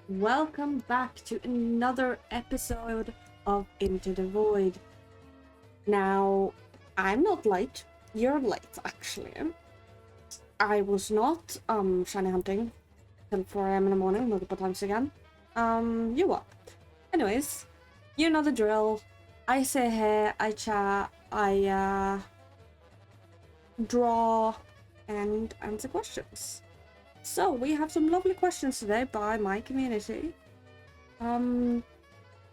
Welcome back to another episode of Into the Void. Now, I'm not late. You're late, actually. I was not shiny hunting till 4 a.m. in the morning multiple times again. You what? Anyways, you know the drill. I say hey, I chat, I draw, and answer questions. So we have some lovely questions today by my community. One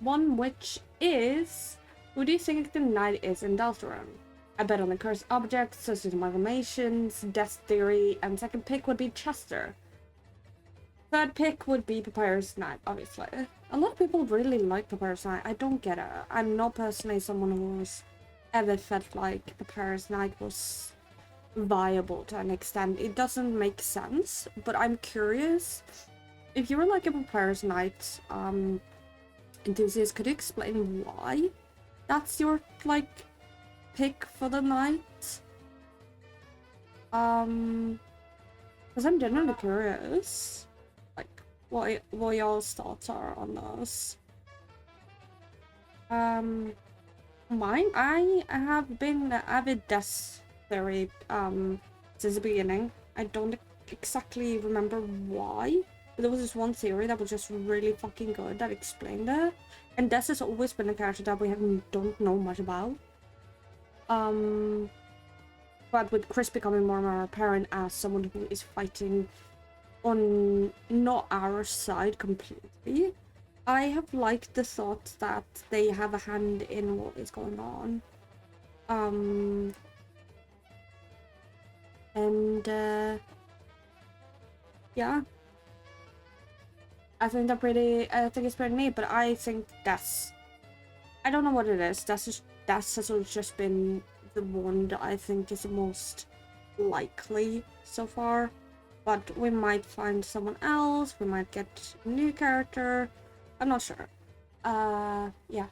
which is, who do you think the knight is in Deltarune? I bet on the cursed objects, social amalgamations, death theory, and second pick would be Chester. Third pick would be Papyrus Knight, obviously. A lot of people really like Papyrus Knight. I don't get it. I'm not personally someone who's ever felt like Papyrus Knight was viable to an extent. It doesn't make sense, but I'm curious. If you were like a Papyrus Knight enthusiast, could you explain why that's your like pick for the night? Because I'm genuinely curious, like what y'all's thoughts are on those. Mine, I have been an avid death theory since the beginning. I don't exactly remember why, but there was this one theory that was just really fucking good that explained it. And Des has always been a character that we don't know much about. But with Chris becoming more and more apparent as someone who is fighting on not our side completely, I have liked the thought that they have a hand in what is going on. Yeah. I think it's pretty neat, but I think I don't know what it is. That's has just been the one that I think is the most likely so far. But we might find someone else, we might get a new character. I'm not sure. Yeah.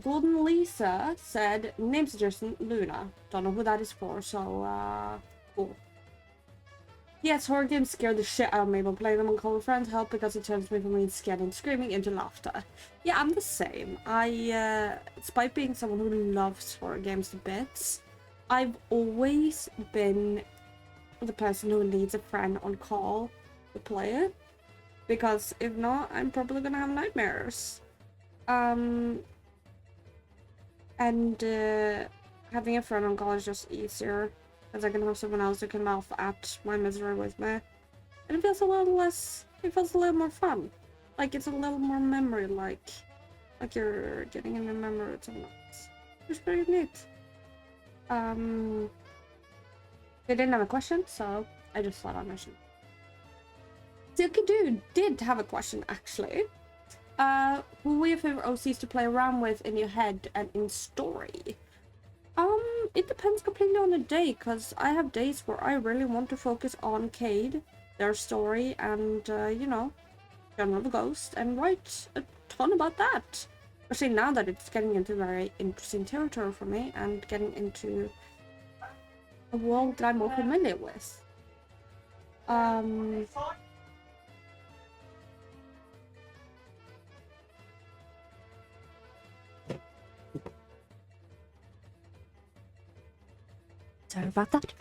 Golden Lisa said, name suggestion, Luna. Don't know who that is for, so, cool. Yes, horror games scare the shit out of me, but playing them on call with friends help because it turns me from being scared and screaming into laughter. Yeah, I'm the same. Despite being someone who loves horror games to bits, I've always been the person who leads a friend on call to play it. Because if not, I'm probably gonna have nightmares. And having a friend on call is just easier, as I can have someone else who can laugh at my misery with me. And it feels a little more fun. Like, it's a little more memory, like you're getting in a memory with someone else. It's pretty neat. They didn't have a question, so I just thought I'd mention. Silky Dude did have a question, actually. Who were your favorite OCs to play around with in your head and in story? It depends completely on the day, because I have days where I really want to focus on Cade, their story, and, you know, General the Ghost, and write a ton about that. Especially now that it's getting into very interesting territory for me, and getting into a world that I'm more familiar with. Sorry about that.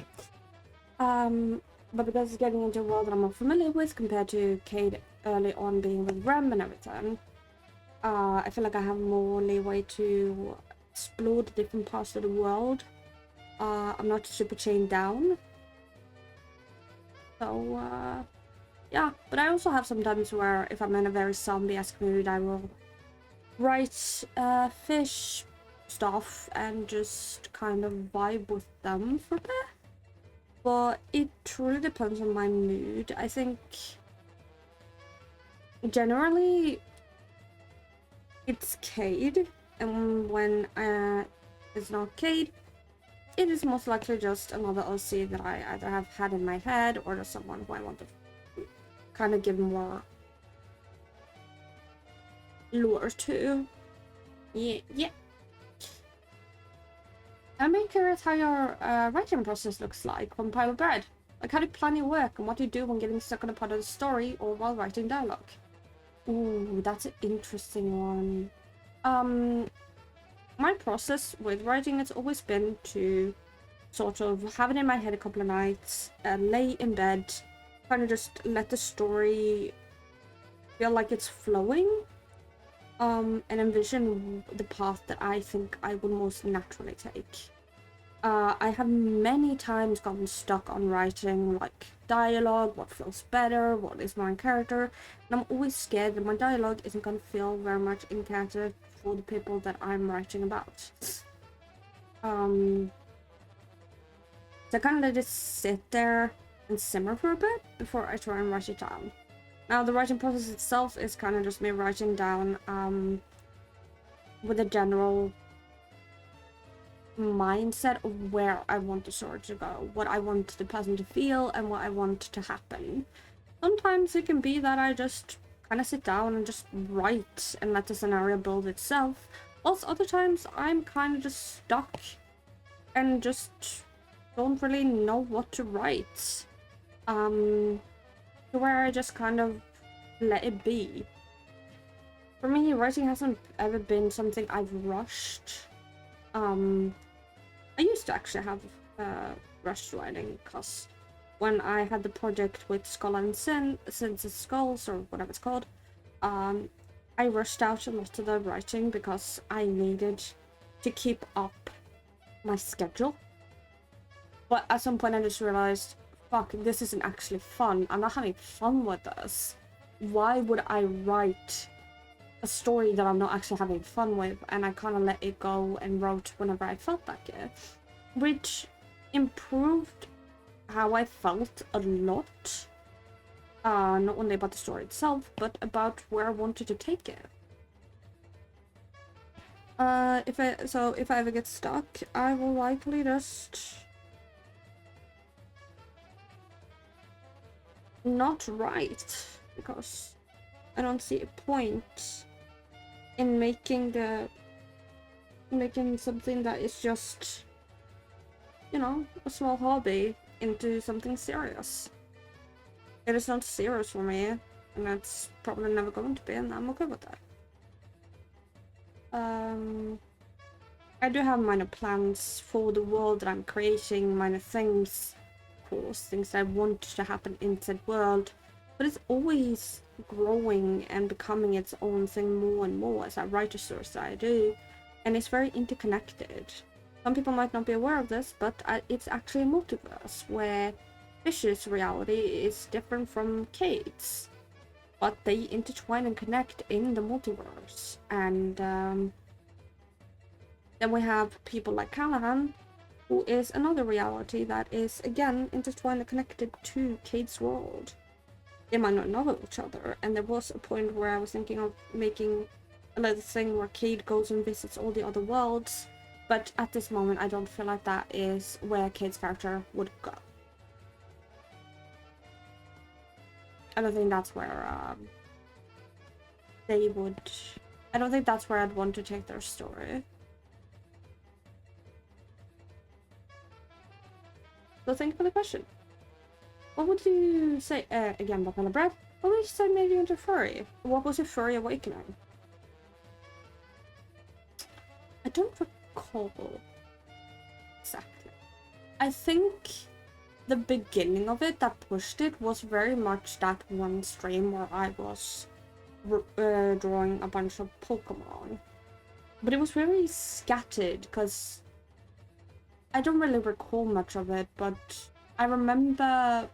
But because it's getting into a world that I'm more familiar with compared to Cade early on being with Rem and everything, I feel like I have more leeway to explore the different parts of the world. I'm not super chained down. So, yeah. But I also have some times where if I'm in a very zombie-esque mood, I will write fish stuff and just kind of vibe with them for a bit. But it truly depends on my mood. I think generally it's Cade, and when it's not Cade, it is most likely just another OC that I either have had in my head or just someone who I want to kind of give more lore to. Yeah. I'm curious how your writing process looks like on Pile of Bread. Like, how do you plan your work, and what do you do when getting stuck on a part of the story or while writing dialogue? Ooh, that's an interesting one. My process with writing has always been to sort of have it in my head a couple of nights, lay in bed, kind of just let the story feel like it's flowing, and envision the path that I think I would most naturally take. I have many times gotten stuck on writing, like, dialogue, what feels better, what is more in character, and I'm always scared that my dialogue isn't going to feel very much in character for the people that I'm writing about. So I kind of let it sit there and simmer for a bit before I try and write it down. Now, the writing process itself is kind of just me writing down with a general mindset of where I want the story to go, what I want the person to feel, and what I want to happen. Sometimes it can be that I just kind of sit down and just write and let the scenario build itself, whilst other times I'm kind of just stuck and just don't really know what to write. To where I just kind of let it be. For me, writing hasn't ever been something I've rushed. I used to actually have rushed writing, because when I had the project with Skull and Sins Skulls, or whatever it's called, I rushed out a lot of the writing because I needed to keep up my schedule. But at some point I just realized, fuck, this isn't actually fun. I'm not having fun with this. Why would I write a story that I'm not actually having fun with? And I kind of let it go and wrote whenever I felt like it, which improved how I felt a lot. Not only about the story itself, but about where I wanted to take it. If I ever get stuck, I will likely just not write, because I don't see a point in making something that is just, you know, a small hobby into something serious. It is not serious for me, and that's probably never going to be, and I'm okay with that. I do have minor plans for the world that I'm creating, minor things, of course, things that I want to happen in said world, but it's always growing and becoming its own thing more and more as I write the stories that I do, and it's very interconnected. Some people might not be aware of this, but it's actually a multiverse where Fish's reality is different from Kate's, but they intertwine and connect in the multiverse. And then we have people like Callahan, who is another reality that is again intertwined and connected to Kate's world. They might not know each other, and there was a point where I was thinking of making another thing where Kate goes and visits all the other worlds, but at this moment I don't feel like that is where Kate's character would go. I don't think that's where they would... I don't think that's where I'd want to take their story. So thank you for the question. What would you say, again, what kind of breath? What would you say made you into furry? What was your furry awakening? I don't recall exactly. I think the beginning of it that pushed it was very much that one stream where I was drawing a bunch of Pokemon. But it was very scattered, because I don't really recall much of it, but I remember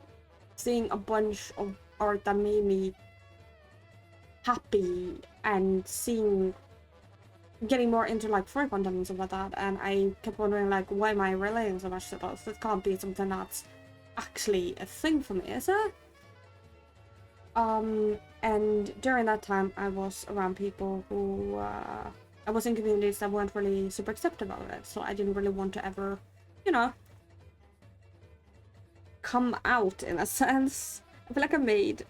seeing a bunch of art that made me happy, and getting more into like furry content and stuff like that, and I kept wondering, like, why am I relating so much to this? This can't be something that's actually a thing for me, is it? And during that time I was around people who I was in communities that weren't really super accepting of it, so I didn't really want to ever, you know, come out in a sense. I feel like I made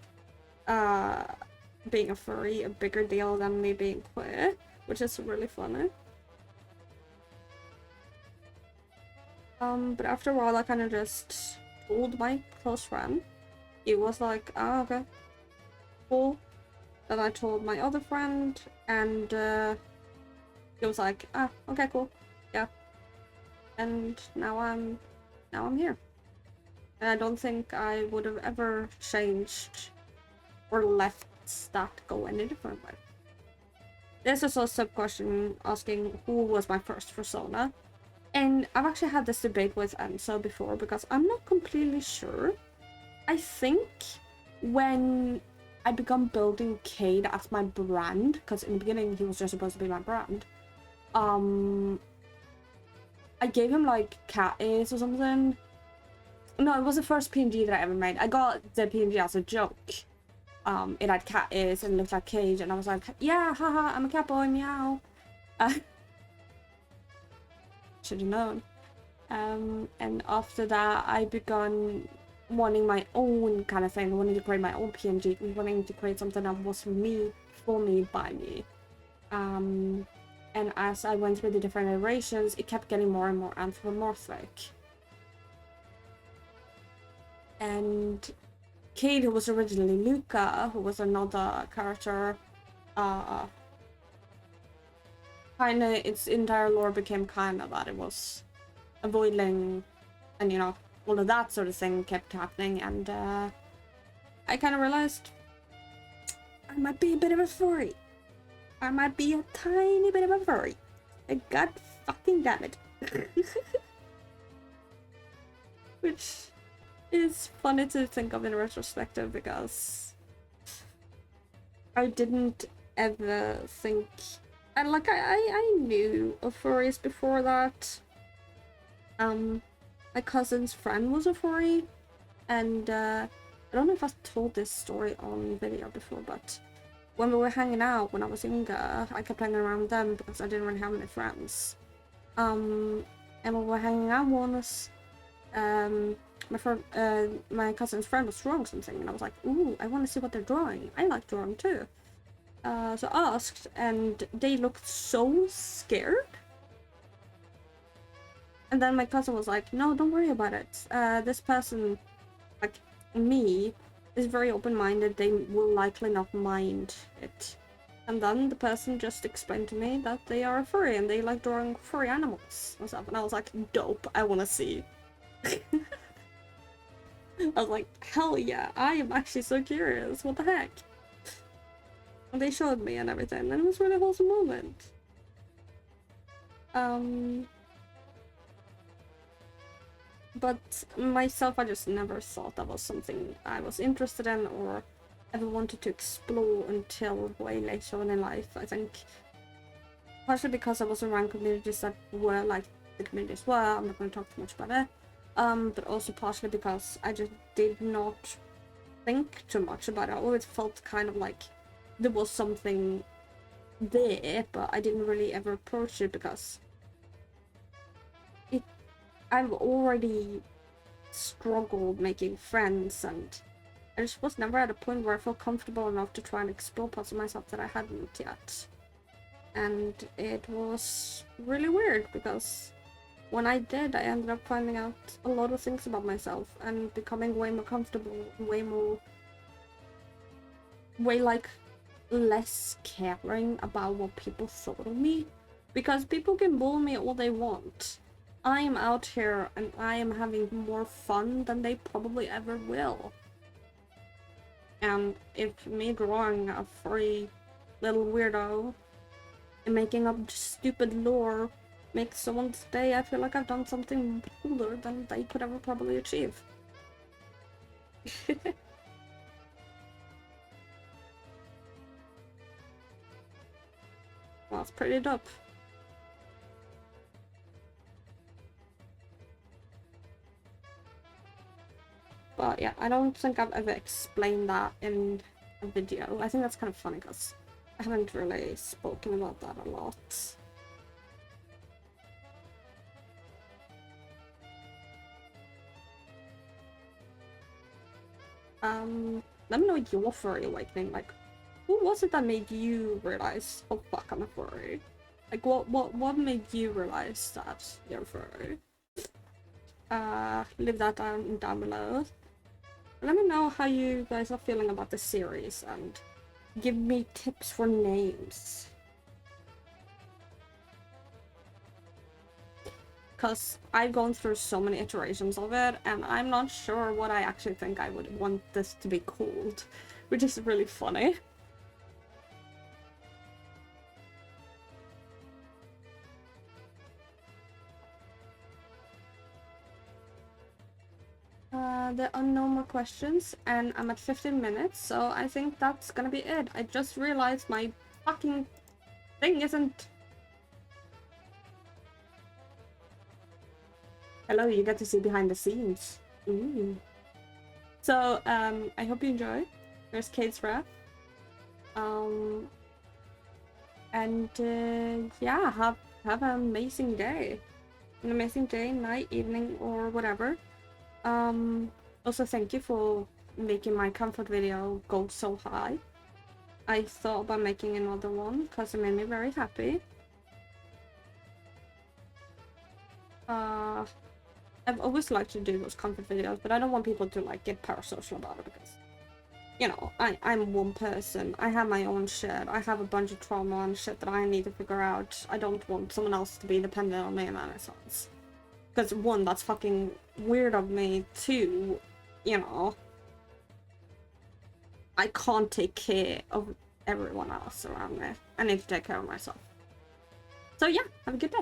being a furry a bigger deal than me being queer, which is really funny. But after a while I kind of just told my close friend. He was like, oh, okay, cool. Then I told my other friend, and he was like, ah, okay, cool, yeah. And now I'm here. And I don't think I would have ever changed or let that go any different way. There's also a sub-question asking who was my first persona. And I've actually had this debate with Enzo before because I'm not completely sure. I think when I began building Cade as my brand, because in the beginning he was just supposed to be my brand, I gave him like cat ears or something. No, it was the first PNG that I ever made. I got the PNG as a joke. It had cat ears and looked like Cage, and I was like, yeah, haha, I'm a cat boy, meow. Should have known. And after that, I began wanting my own kind of thing, wanting to create my own PNG, wanting to create something that was me, for me, by me. And as I went through the different iterations, it kept getting more and more anthropomorphic. And Cade, who was originally Luca, who was another character, kinda, its entire lore became kinda that it was avoiding, and you know, all of that sort of thing kept happening, and I kind of realized I might be a bit of a furry. I might be a tiny bit of a furry. God fucking damn it. Which is funny to think of in retrospective because I didn't ever think... I knew of furries before that. My cousin's friend was a furry, and I don't know if I've told this story on video before, but when we were hanging out when I was younger, I kept hanging around with them because I didn't really have any friends. And when we were hanging out once, my cousin's friend was drawing something, and I was like, ooh, I want to see what they're drawing. I like drawing too. So I asked, and they looked so scared. And then my cousin was like, no, don't worry about it. This person, like me, is very open-minded. They will likely not mind it. And then the person just explained to me that they are a furry and they like drawing furry animals and stuff. And I was like, dope, I want to see. I was like, hell yeah, I am actually so curious. What the heck? And they showed me and everything, and it was a really wholesome moment. But myself, I just never thought that was something I was interested in or ever wanted to explore until way later on in life. I think partially because I was around communities that were like the communities were. I'm not going to talk too much about it. But also partially because I just did not think too much about it. I always felt kind of like there was something there, but I didn't really ever approach it because I've already struggled making friends, and I just was never at a point where I felt comfortable enough to try and explore parts of myself that I hadn't yet. And it was really weird because when I did, I ended up finding out a lot of things about myself and becoming way more comfortable, way like less caring about what people thought of me. Because people can bully me all they want. I am out here and I am having more fun than they probably ever will. And if me drawing a furry little weirdo and making up stupid lore makes someone's day, I feel like I've done something cooler than they could ever probably achieve. Well, it's pretty dope. But yeah, I don't think I've ever explained that in a video. I think that's kind of funny because I haven't really spoken about that a lot. Let me know your furry awakening. Like, who was it that made you realize, oh fuck, I'm a furry? Like, what made you realize that you're a furry? leave that down below. Let me know how you guys are feeling about the series and give me tips for names. Because I've gone through so many iterations of it, and I'm not sure what I actually think I would want this to be called, which is really funny. There are no more questions, and I'm at 15 minutes, so I think that's gonna be it. I just realized my fucking thing isn't... Hello, you get to see behind the scenes. Ooh. So, I hope you enjoy. There's Kate's rap. And yeah, have an amazing day. An amazing day, night, evening, or whatever. Also thank you for making my comfort video go so high. I thought about making another one because it made me very happy. I've always liked to do those comfort videos, but I don't want people to like get parasocial about it because, you know, I'm one person. I have my own shit. I have a bunch of trauma and shit that I need to figure out. I don't want someone else to be dependent on me in any sense. Because one, that's fucking weird of me. Two, you know, I can't take care of everyone else around me. I need to take care of myself. So yeah, have a good day.